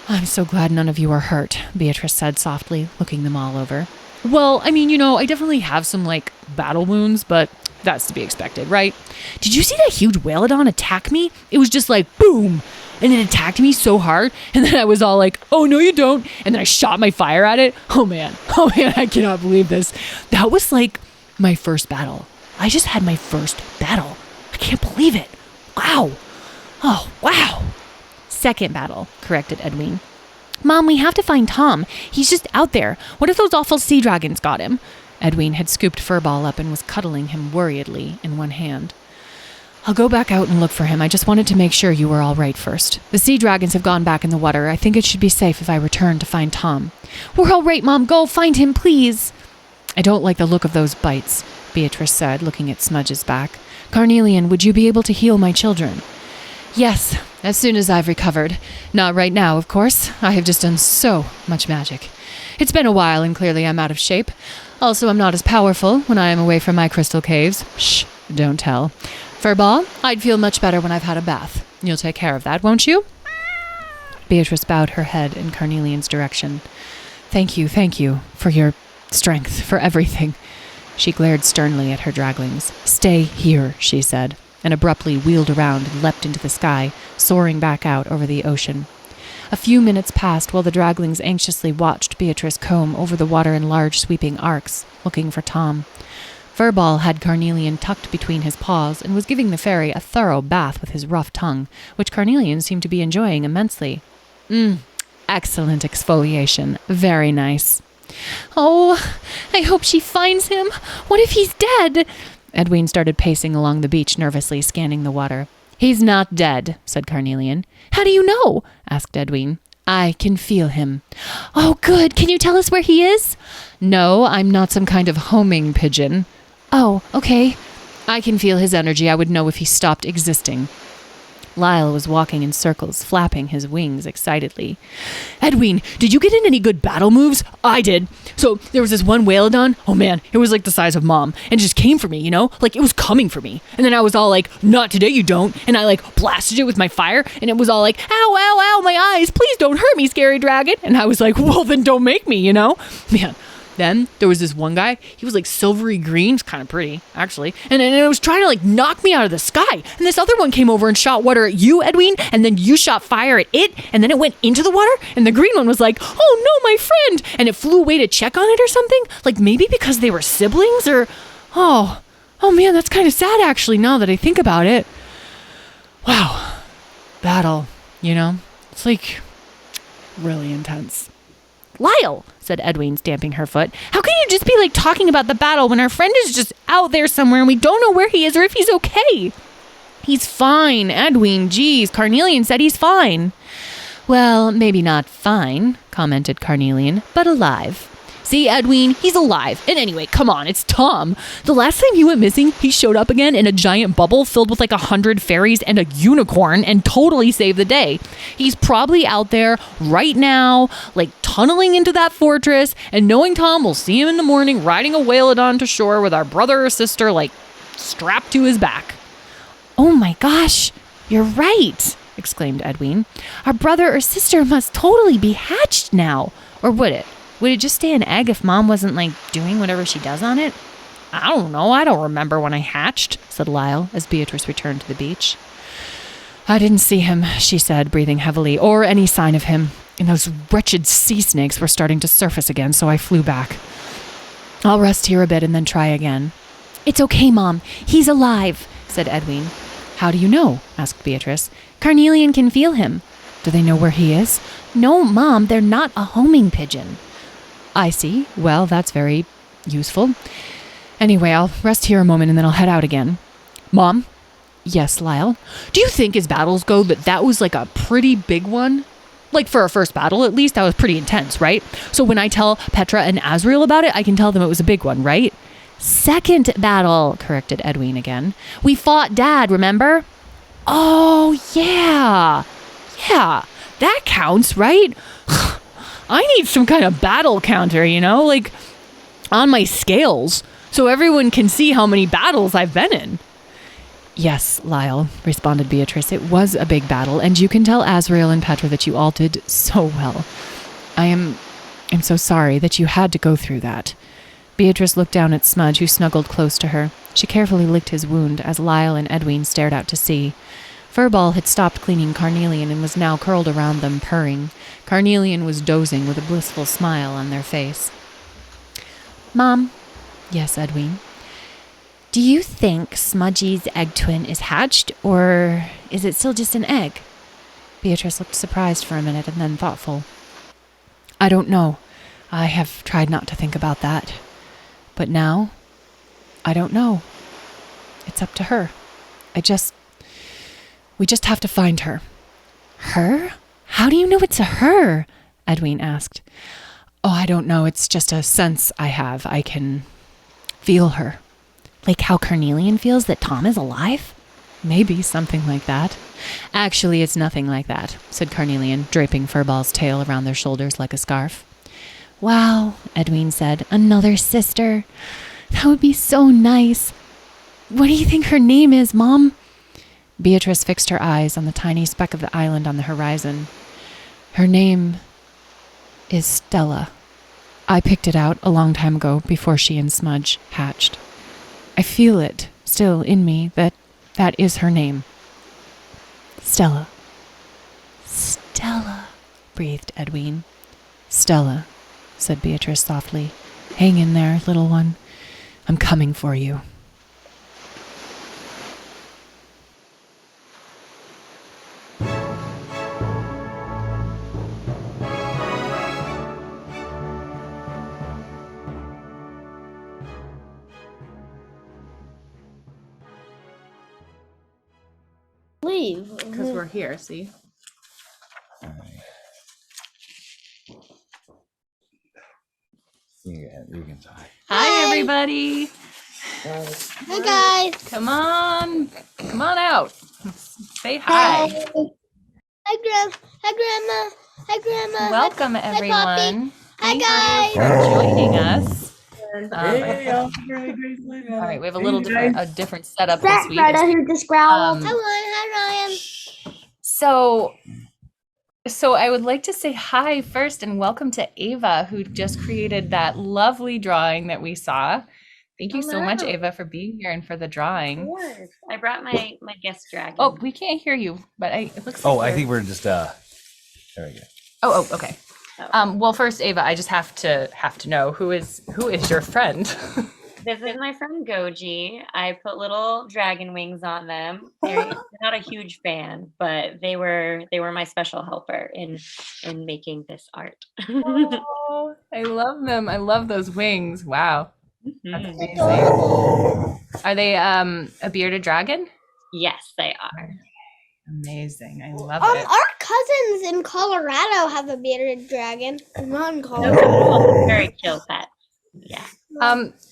I'm so glad none of you are hurt, Beatrice said softly, looking them all over. Well, I mean, I definitely have some, battle wounds, but that's to be expected, right? Did you see that huge Whaleadon attack me? It was just boom! And it attacked me so hard, and then I was all oh, no, you don't. And then I shot my fire at it. Oh, man, I cannot believe this. That was, my first battle. I just had my first battle. I can't believe it. Wow. Oh, wow. Second battle, corrected Edwin. Mom, we have to find Tom. He's just out there. What if those awful sea dragons got him? Edwin had scooped Furball up and was cuddling him worriedly in one hand. I'll go back out and look for him. I just wanted to make sure you were all right first. The sea dragons have gone back in the water. I think it should be safe if I return to find Tom. We're all right, Mom. Go find him, please. I don't like the look of those bites, Beatrice said, looking at Smudge's back. Carnelian, would you be able to heal my children? Yes, as soon as I've recovered. Not right now, of course. I have just done so much magic. It's been a while and clearly I'm out of shape. Also, I'm not as powerful when I am away from my crystal caves. Shh, don't tell. Furball, I'd feel much better when I've had a bath. You'll take care of that, won't you? Beatrice bowed her head in Carnelian's direction. Thank you for your strength, for everything. She glared sternly at her draglings. Stay here, she said, and abruptly wheeled around and leapt into the sky, soaring back out over the ocean. A few minutes passed while the draglings anxiously watched Beatrice comb over the water in large sweeping arcs, looking for Tom. Furball had Carnelian tucked between his paws and was giving the fairy a thorough bath with his rough tongue, which Carnelian seemed to be enjoying immensely. Excellent exfoliation. Very nice. Oh, I hope she finds him. What if he's dead? Edwin started pacing along the beach, nervously scanning the water. He's not dead, said Carnelian. How do you know? Asked Edwin. I can feel him. Oh, good. Can you tell us where he is? No, I'm not some kind of homing pigeon. Oh, okay. I can feel his energy. I would know if he stopped existing. Lyle was walking in circles, flapping his wings excitedly. Edwin, did you get in any good battle moves? I did. So there was this one Whaleadon. Oh man, it was like the size of Mom. And it just came for me, you know? Like it was coming for me. And then I was all like, not today you don't. And I like blasted it with my fire. And it was all like, ow, ow, ow, my eyes. Please don't hurt me, scary dragon. And I was like, well then don't make me, you know? Man. Then there was this one guy, he was like silvery green, it's kind of pretty, actually, and it was trying to like knock me out of the sky. And this other one came over and shot water at you, Edwin, and then you shot fire at it, and then it went into the water, and the green one was like, oh no, my friend, and it flew away to check on it or something, like maybe because they were siblings, or, oh man, that's kind of sad actually, now that I think about it. Wow, battle, you know, it's like really intense. Lyle, said Edwin, stamping her foot. How can you just be like talking about the battle when our friend is just out there somewhere and we don't know where he is or if he's okay? He's fine, Edwin. Geez, Carnelian said he's fine. Well, maybe not fine, commented Carnelian, but alive. See, Edwin, he's alive. And anyway, come on, it's Tom. The last time he went missing, he showed up again in a giant bubble filled with like 100 fairies and a unicorn and totally saved the day. He's probably out there right now, like tunneling into that fortress, and knowing Tom will see him in the morning riding a Whaleadon to shore with our brother or sister like strapped to his back. Oh my gosh, you're right, exclaimed Edwin. Our brother or sister must totally be hatched now. Or would it? Would it just stay an egg if Mom wasn't, like, doing whatever she does on it? I don't know. I don't remember when I hatched, said Lyle as Beatrice returned to the beach. I didn't see him, she said, breathing heavily, or any sign of him. And those wretched sea snakes were starting to surface again, so I flew back. I'll rest here a bit and then try again. It's okay, Mom. He's alive, said Edwin. How do you know? Asked Beatrice. Carnelian can feel him. Do they know where he is? No, Mom, they're not a homing pigeon. I see. Well, that's very useful. Anyway, I'll rest here a moment and then I'll head out again. Mom? Yes, Lyle? Do you think as battles go that was like a pretty big one? Like for a first battle, at least, that was pretty intense, right? So when I tell Petra and Azriel about it, I can tell them it was a big one, right? Second battle, corrected Edwin again. We fought Dad, remember? Oh, yeah. Yeah, that counts, right? I need some kind of battle counter, you know, like on my scales, so everyone can see how many battles I've been in. Yes, Lyle, responded Beatrice. It was a big battle, and you can tell Azriel and Petra that you all did so well. I'm so sorry that you had to go through that. Beatrice looked down at Smudge, who snuggled close to her. She carefully licked his wound as Lyle and Edwin stared out to sea. Furball had stopped cleaning Carnelian and was now curled around them, purring. Carnelian was dozing with a blissful smile on their face. Mom? Yes, Edwin? Do you think Smudgy's egg twin is hatched, or is it still just an egg? Beatrice looked surprised for a minute and then thoughtful. I don't know. I have tried not to think about that. But now, I don't know. It's up to her. We just have to find her. Her? How do you know it's a her? Edwin asked. Oh, I don't know. It's just a sense I have. I can feel her. Like how Carnelian feels that Tom is alive? Maybe something like that. Actually, it's nothing like that, said Carnelian, draping Furball's tail around their shoulders like a scarf. Wow, Edwin said. Another sister. That would be so nice. What do you think her name is, Mom? Beatrice fixed her eyes on the tiny speck of the island on the horizon. Her name is Stella. I picked it out a long time ago before she and Smudge hatched. I feel it still in me that is her name. Stella. Stella, breathed Edwin. Stella, said Beatrice softly. Hang in there, little one. I'm coming for you. Leave. Because we're here, see? You can talk. Hi, everybody. Hi guys. Come on out. Say hi. Hi Grandma. Hi Grandma. Welcome, Poppy. everyone. Hi Thank guys. you for joining us. Hey, All right, we have a little different setup this week. who just growled. Um, Hi Ryan. So I would like to say hi first and welcome to Ava, who just created that lovely drawing that we saw. Thank you so much, Hello. Ava, for being here and for the Of drawing. course. I brought my guest dragon. Oh, we can't hear you, but it looks like Oh, I you're- think we're just there we go. Oh, okay. Oh. Well, first, Ava, I just have to know who is your friend. This is my friend Goji. I put little dragon wings on them. They're not a huge fan, but they were my special helper in making this art. Oh, I love them. I love those wings. Wow. That's Mhm. amazing. Are they a bearded dragon? Yes, they are. Amazing. I love it. Our cousins in Colorado have a bearded dragon. Not in Those Colorado. are little very chill pets. Yeah.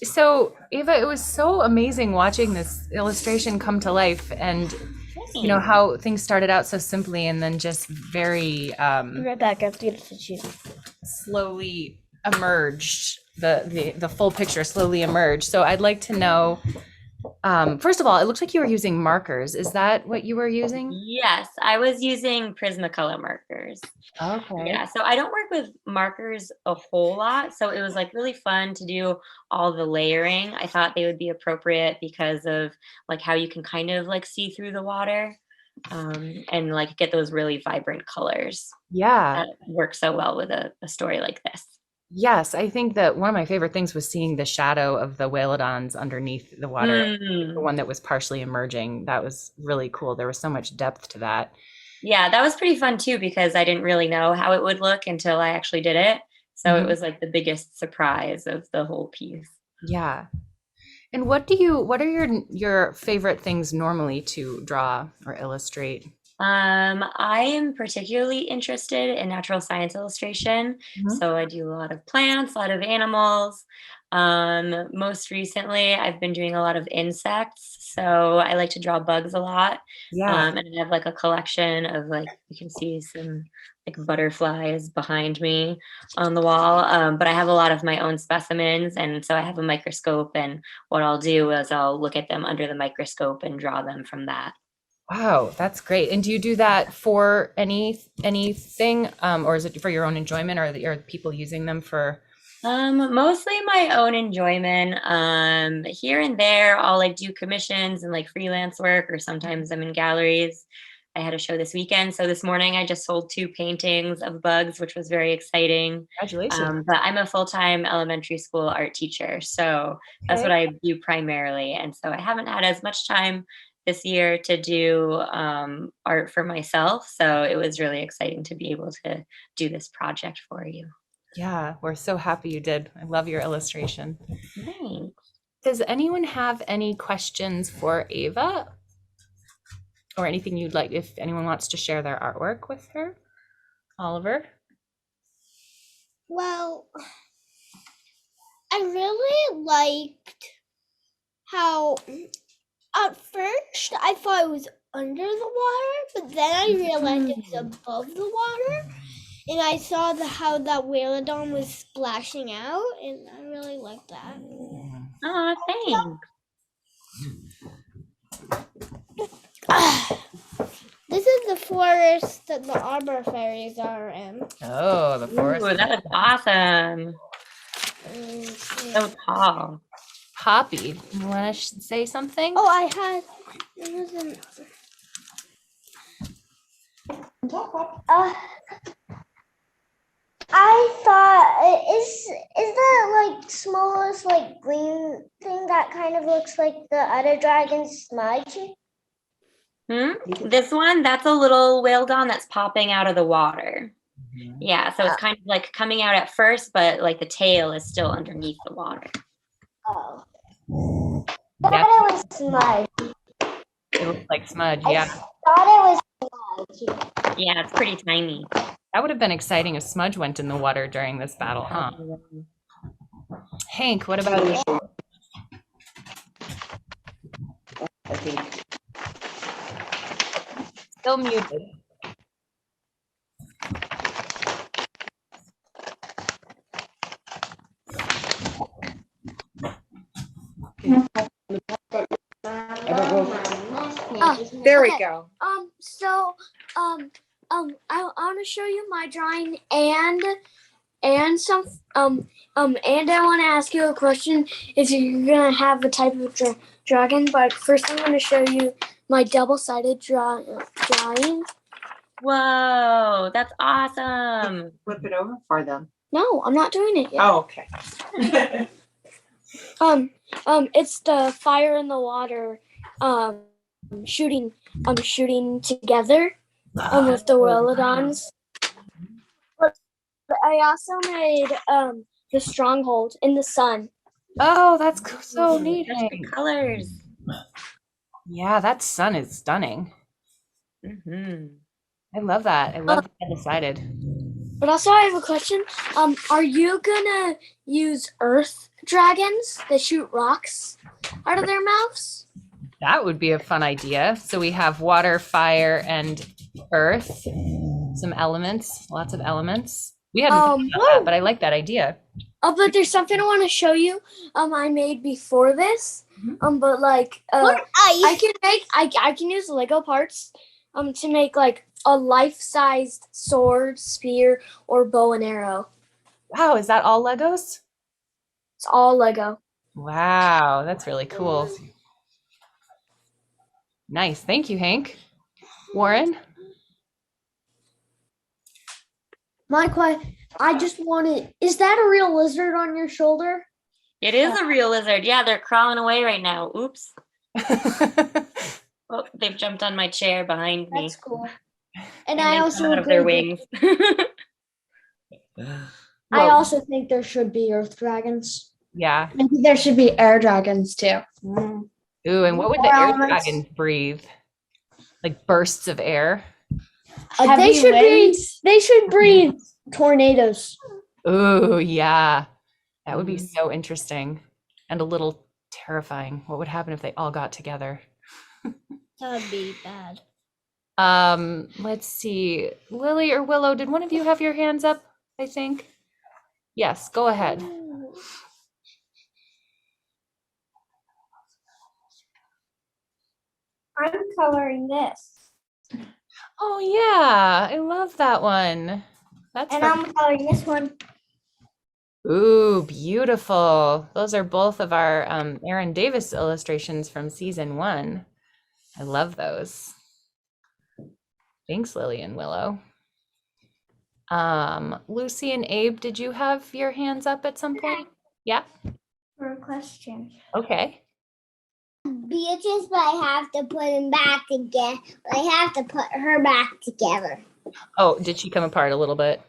So Ava, it was so amazing watching this illustration come to life, and you know how things started out so simply and then just very Right back after you tissue. slowly emerged. The full picture slowly emerged. So I'd like to know, first of all, it looks like you were using markers. Is that what you were using? Yes, I was using Prismacolor markers. Okay. Yeah, so I don't work with markers a whole lot, so it was like really fun to do all the layering. I thought they would be appropriate because of like how you can kind of like see through the water, and like get those really vibrant colors Yeah. that work so well with a story like this. Yes, I think that one of my favorite things was seeing the shadow of the Whaleadons underneath the water, Mm. the one that was partially emerging. That was really cool. There was so much depth to that. Yeah, that was pretty fun too because I didn't really know how it would look until I actually did it. So it Mhm. was like the biggest surprise of the whole piece. Yeah. And what are your favorite things normally to draw or illustrate? I am particularly interested in natural science illustration. Mhm. So I do a lot of plants, a lot of animals. Most recently, I've been doing a lot of insects. So I like to draw bugs a lot. Yeah. And I have like a collection of like, you can see some like butterflies behind me on the wall. But I have a lot of my own specimens. And so I have a microscope. And what I'll do is I'll look at them under the microscope and draw them from that. Wow, that's great. And do you do that for anything, or is it for your own enjoyment, or are people using them for? Mostly my own enjoyment. Here and there, I'll like do commissions and like freelance work, or sometimes I'm in galleries. I had a show this weekend, so this morning I just sold 2 paintings of bugs, which was very exciting. Congratulations. But I'm a full-time elementary school art teacher, so that's what I do primarily. And so I haven't had as much time this year to do art for myself. So it was really exciting to be able to do this project for you. Yeah, we're so happy you did. I love your illustration. Thanks. Does anyone have any questions for Ava? Or anything you'd like, if anyone wants to share their artwork with her? Oliver? Well, I really liked how At first, I thought it was under the water, but then I realized it was above the water. And I saw how that Whaleadon was splashing out, and I really liked that. Oh, thanks. This is the forest that the arbor fairies are in. Oh, the forest. Ooh, that was awesome. So tall. Poppy, you want to say something? Oh, it was an. I thought is that like smallest like green thing that kind of looks like the other dragon's smudge? This one, that's a little Whaleadon that's popping out of the water. Yeah, so it's kind of like coming out at first, but like the tail is still underneath the water. Oh, I thought it was smudge. It looks like smudge, I yeah. thought it was smudge. Yeah, it's pretty tiny. That would have been exciting if Smudge went in the water during this battle, huh? Hank, what about you? Still muted. There we go. I want to show you my drawing and some and I want to ask you a question if you're gonna have a type of dragon. But first, I'm going to show you my double-sided drawing. Whoa, that's awesome. Flip it over for them. No, I'm not doing it yet. Oh, okay. It's the fire and the water, shooting together, with the Whaleadons. But I also made the stronghold in the sun. Oh, that's so neat, Just the Hank. colors. Yeah, that sun is stunning. I love that. I love the decided. But also, I have a question. Are you gonna use earth dragons that shoot rocks out of their mouths? That would be a fun idea. So we have water, fire, and earth. Some elements, lots of elements. We hadn't thought about that, but I like that idea. Oh, but there's something I want to show you. I made before this. But like, I can use Lego parts. To make like a life-sized sword, spear, or bow and arrow. Wow, is that all Legos? It's all Lego. Wow, that's really cool. Nice. Thank you, Hank. Warren? I just wanted, is that a real lizard on your shoulder? It is a real lizard. Yeah, they're crawling away right now. Oops. Oh, they've jumped on my chair behind me. That's cool. And I also out of their wings. I also think there should be earth dragons. Yeah. Maybe there should be air dragons too. Ooh, and what would the air dragons breathe? Like bursts of air? They should breathe tornadoes. Ooh, yeah. That would be so interesting and a little terrifying. What would happen if they all got together? That would be bad. Let's see. Lily or Willow, did one of you have your hands up, I think? Yes, go ahead. I'm coloring this. Oh yeah, I love that one. That's And fun. I'm coloring this one. Ooh, beautiful. Those are both of our Aaron Davis illustrations from season 1. I love those. Thanks, Lily and Willow. Lucy and Abe, did you have your hands up at some point? Yeah. For a question. Okay. Beatrice, but I have to put him back again. But I have to put her back together. Oh, did she come apart a little bit?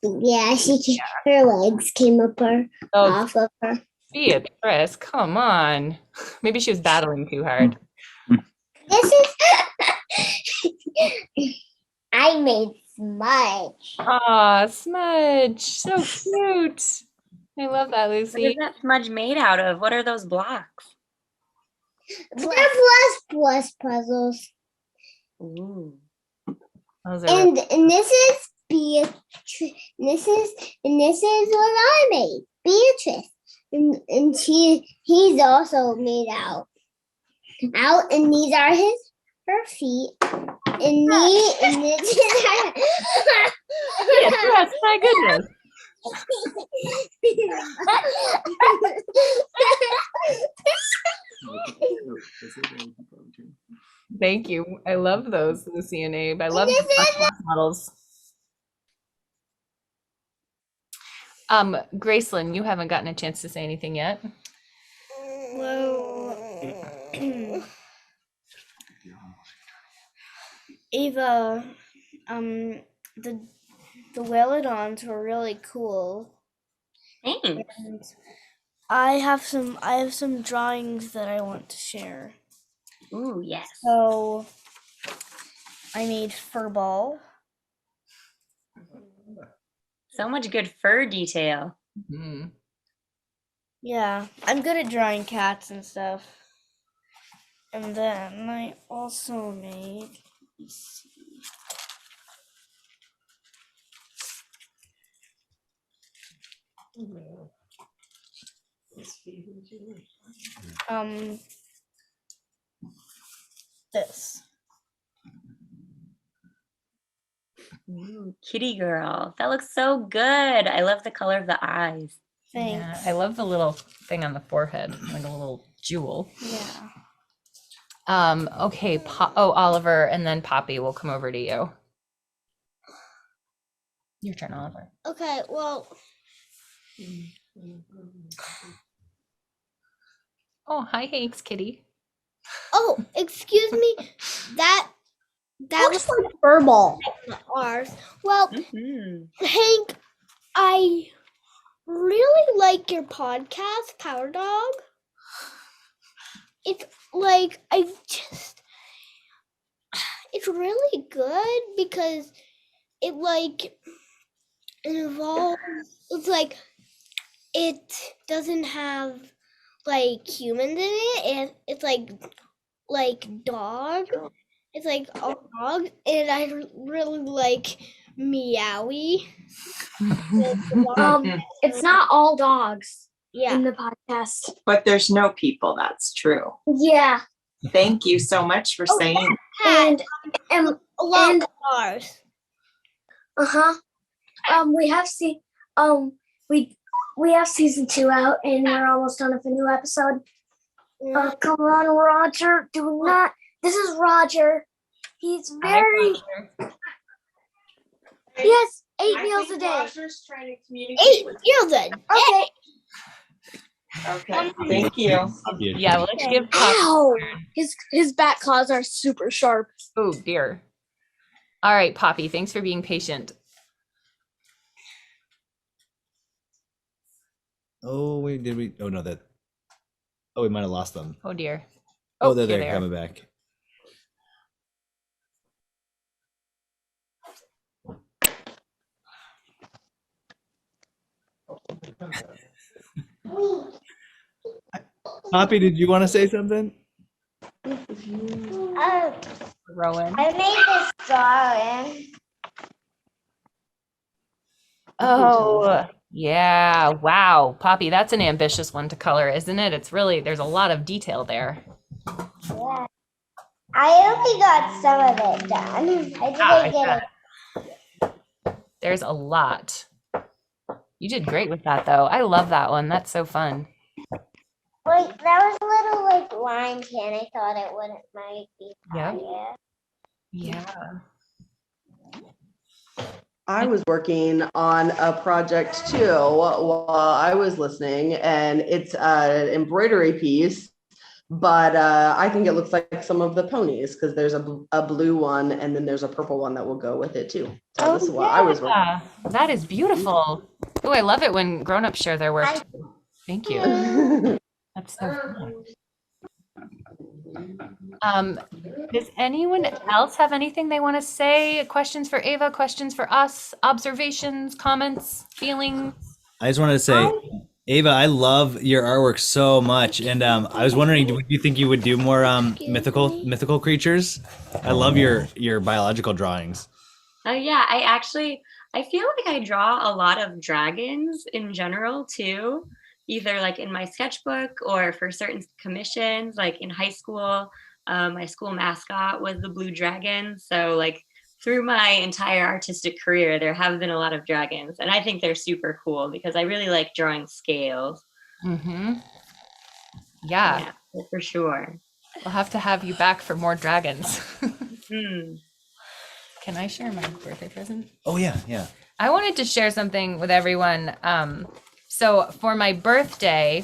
Yeah, her legs came off of her. Beatrice, come on. Maybe she was battling too hard. This is I made Smudge. Aw, Smudge, so cute. I love that, What is Lucy. that smudge made out of? What are those blocks? They're plus puzzles. Ooh. Those are really- And this is Beatrice. This is what I made, Beatrice. And he's also made out, and these are her feet, and this is her. Yes, my goodness. Thank you. I love those, Lucy and Abe. I love the models. Gracelyn, you haven't gotten a chance to say anything yet. Well, Ava, the Whaleadons were really cool. Thanks. And I have some drawings that I want to share. Ooh, yes. So I made fur ball. So much good fur detail. Mhm. Yeah, I'm good at drawing cats and stuff. And then I also made, let's see. This. Ooh, kitty girl. That looks so good. I love the color of the eyes. Thanks. Yeah, I love the little thing on the forehead, like a little jewel. Yeah. Okay, Oliver, and then Poppy will come over to you. Your turn, Oliver. Okay, well, Oh, hi, Hank's kitty. oh, excuse me. That Looks like fur ball. was ours. Well, Mhm. Hank, I really like your podcast, Power Dog. It's like it's really good because it involves, it's like it doesn't have like humans in it, and it's like dog. It's like a dog, and I really like Meowie. It's not all dogs Yeah. in the podcast. But there's no people. That's true. Yeah, Thank you so much for saying. and A lot and of stars. we have we have season 2 out, and we're almost done with a new episode. Come on, Roger. Do not. This is Roger. He's very. He has 8 meals a day. Roger's trying to communicate 8 with meals a day. Okay. Okay, thank you. Yeah, well, let's give Poppy. Ow! His back claws are super sharp. Oh, dear. All right, Poppy, thanks for being patient. Oh, wait, did we? Oh, no, that. Oh, we might have lost them. Oh, dear. Oh, they're here there, they are. coming back. Poppy, did you want to say something? Rowan. I made this drawing. Oh, yeah. Wow. Poppy, that's an ambitious one to color, isn't it? It's really, there's a lot of detail there. Yeah. I only got some of it done. I didn't get it. There's a lot. You did great with that, though. I love that one. That's so fun. Wait, that was a little like line can. I thought it wouldn't might be. Yeah. Yeah. Yeah. I was working on a project too while I was listening, and it's an embroidery piece, but I think it looks like some of the ponies because there's a blue one and then there's a purple one that will go with it too. So this is what I was working on. That is beautiful. Oh, I love it when grown-ups share their work. Thank you. That's so fun. Does anyone else have anything they want to say? Questions for Ava, questions for us, observations, comments, feelings? I just wanted to say, Ava, I love your artwork so much, and I was wondering, do you think you would do more mythical creatures? I love your biological drawings. Oh yeah, I feel like I draw a lot of dragons in general too, either like in my sketchbook or for certain commissions. Like in high school, my school mascot was the blue dragon. So like through my entire artistic career, there have been a lot of dragons, and I think they're super cool because I really like drawing scales. Mm-hmm. Yeah, for sure. we'll have to have you back for more dragons. Hmm. Can I share my birthday present? Oh yeah, yeah. I wanted to share something with everyone. So for my birthday,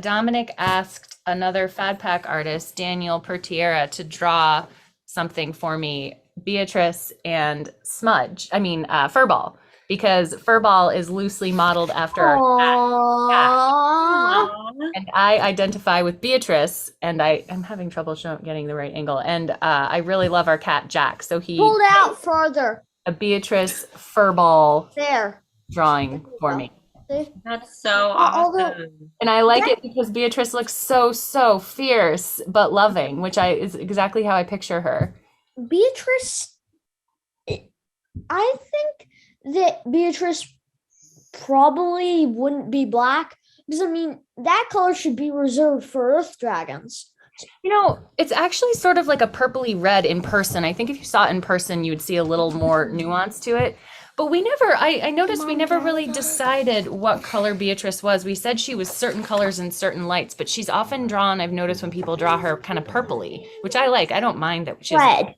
Dominic asked another Fad Pack artist, Daniel Pertiera, to draw something for me, Beatrice and Furball, because Furball is loosely modeled after our cat. And I identify with Beatrice, and I'm having trouble getting the right angle. And I really love our cat Jack, so he Pull it out further. a Beatrice Furball There. drawing for me. That's so awesome. And I like it because Beatrice looks so fierce but loving, which is exactly how I picture her. Beatrice, I think that Beatrice probably wouldn't be black because, I mean, that color should be reserved for Earth dragons. You know, it's actually sort of like a purpley red in person. I think if you saw it in person, you would see a little more nuance to it. But I noticed we never really decided what color Beatrice was. We said she was certain colors and certain lights, but she's often drawn, I've noticed when people draw her kind of purpley, which I like. I don't mind that she's red.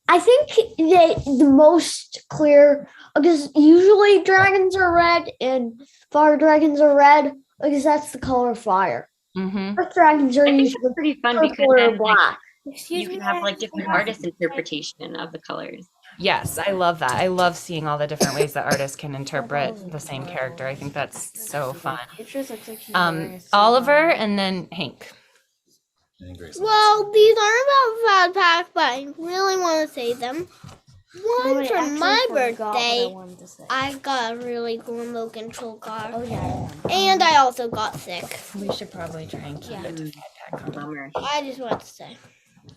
I think that the most clear, because usually dragons are red and fire dragons are red, because that's the color of fire. Mm-hmm. Earth dragons are usually pretty fun purple because or then, black. you can have like different artist interpretation of the colors. Yes, I love that. I love seeing all the different ways that artists can interpret the same character. I think that's so fun. Oliver and then Hank. Well, these aren't about Fad Pack, but I really want to say them. One for my birthday, I got a really cool remote control car. Oh, yeah. And I also got sick. We should probably try and keep it to Fad Pack. Bummer. I just want to say.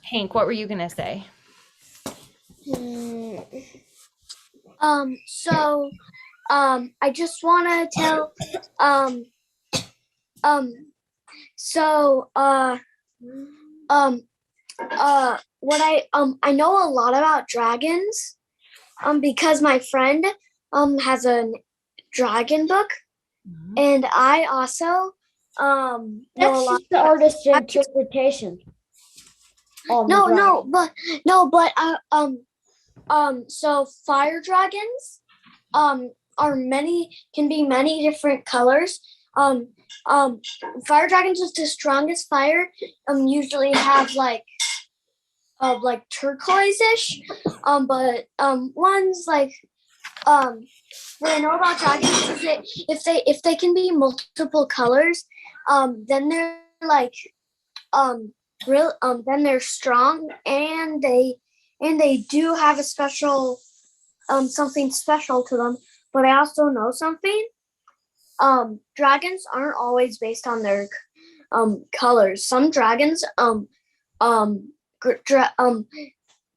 Hank, what were you gonna say? I just want to tell, what I know a lot about dragons, because my friend, has a dragon book, and I also, know a That's lot. just the artist's interpretation. So fire dragons can be many different colors. Fire dragons with the strongest fire usually have like turquoise-ish, but ones like what I know about dragons is that if they can be multiple colors, then they're like then they're strong, and they do have a special something special to them. But I also know something. Dragons aren't always based on their colors. Some dragons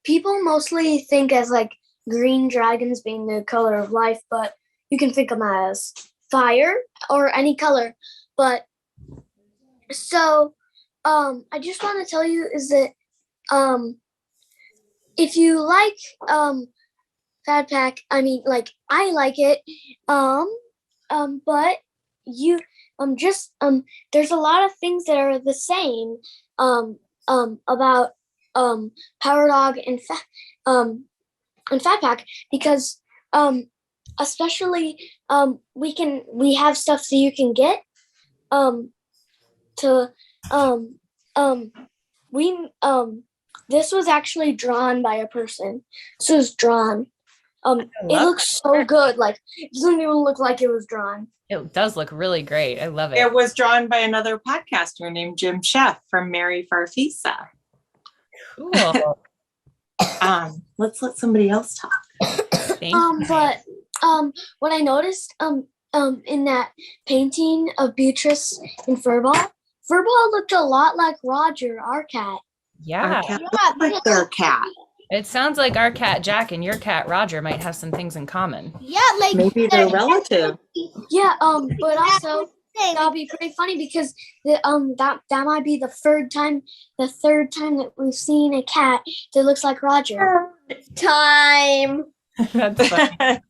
people mostly think as like green dragons being the color of life, but you can think of them as fire or any color. But so I just want to tell you is that if you like Fad Pack, I mean, like, I like it, but you there's a lot of things that are the same about Power Dog and Fad Pack, because especially we have stuff that you can get this was actually drawn by a person. This was drawn. It looks so good. Like, it doesn't even look like it was drawn. It does look really great. I love it. It was drawn by another podcaster named Jim Sheff from Mary Farfisa. Cool. Let's let somebody else talk. Thank you. But what I noticed in that painting of Beatrice and Furball. Furball looked a lot like Roger, our cat. Yeah. Our cat looks like their cat. It sounds like our cat Jack and your cat Roger might have some things in common. Yeah, like Maybe they're relative. Yeah, but also that'll be pretty funny because that might be the third time that we've seen a cat that looks like Roger. time. That's funny.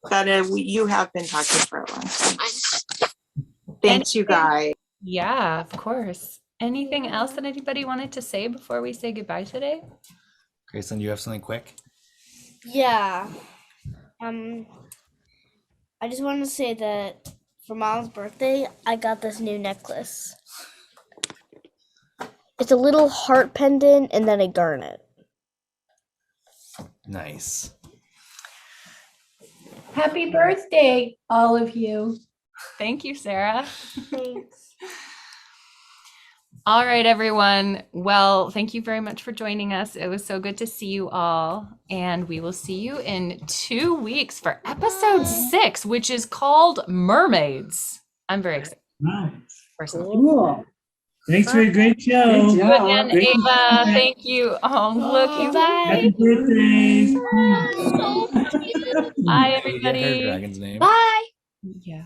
But you have been talking for a long time. Thanks, you guys. Yeah, of course. Anything else that anybody wanted to say before we say goodbye today? Graceland, you have something quick? Yeah. I just want to say that for Mom's birthday, I got this new necklace. It's a little heart pendant and then a garnet. Nice. Happy birthday, all of you. Thank you, Sarah. Thanks. All right, everyone. Well, thank you very much for joining us. It was so good to see you all. And we will see you in 2 weeks for episode 6, which is called Mermaids. I'm very excited. Nice. Personally. Cool. Thanks for a great show. Good one, Great Ava. Thank you. Oh, look, you Happy guys. birthday. Bye, Did you get her everybody. dragon's name? Bye. Yeah.